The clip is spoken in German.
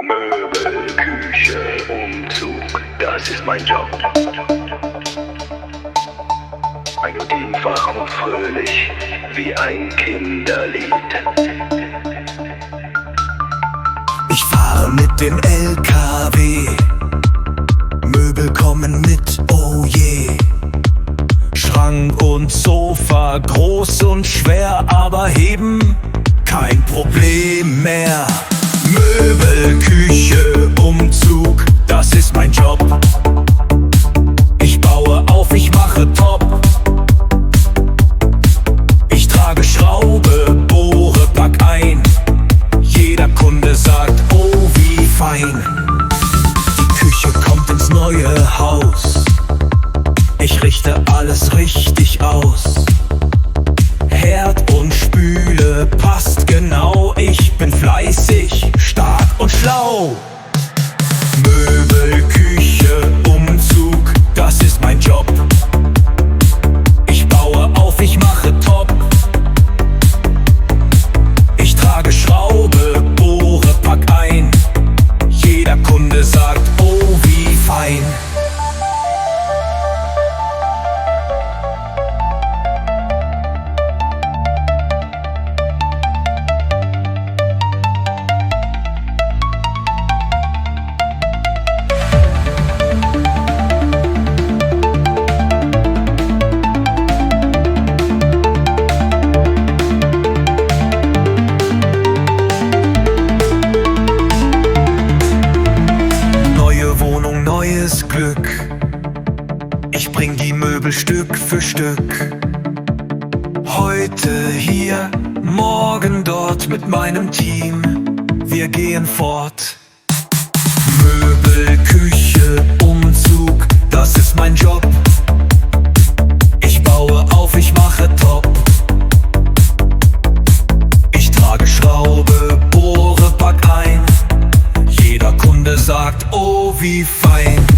Möbel, Küche, Umzug, das ist mein Job. Einfach und fröhlich wie ein Kinderlied. Ich fahre mit dem LKW, Möbel kommen mit, oh je. Schrank und Sofa, groß und schwer, aber heben kein Problem mehr. Möbel, Küche, Umzug, das ist mein Job. Ich baue auf, ich mache top. Ich trage Schraube, bohre, pack ein. Jeder Kunde sagt, oh wie fein. Die Küche kommt ins neue Haus. Ich richte alles richtig aus. Herd und Spüle passt genau. Ich bin fleißig, stark und schlau. Möbel, Küche, Umzug, das ist mein Job. Ich baue auf, ich mache top. Ich trage Schraube, bohre, pack ein. Jeder Kunde sagt, oh wie fein. Neues Glück. Ich bring die Möbel Stück für Stück. Heute hier, morgen dort mit meinem Team. Wir gehen fort. Möbel, Küche, Umzug, das ist mein Job. Ich baue auf, ich mache top. Ich trage Schraube, bohre, pack ein. Jeder Kunde sagt, oh wie fein.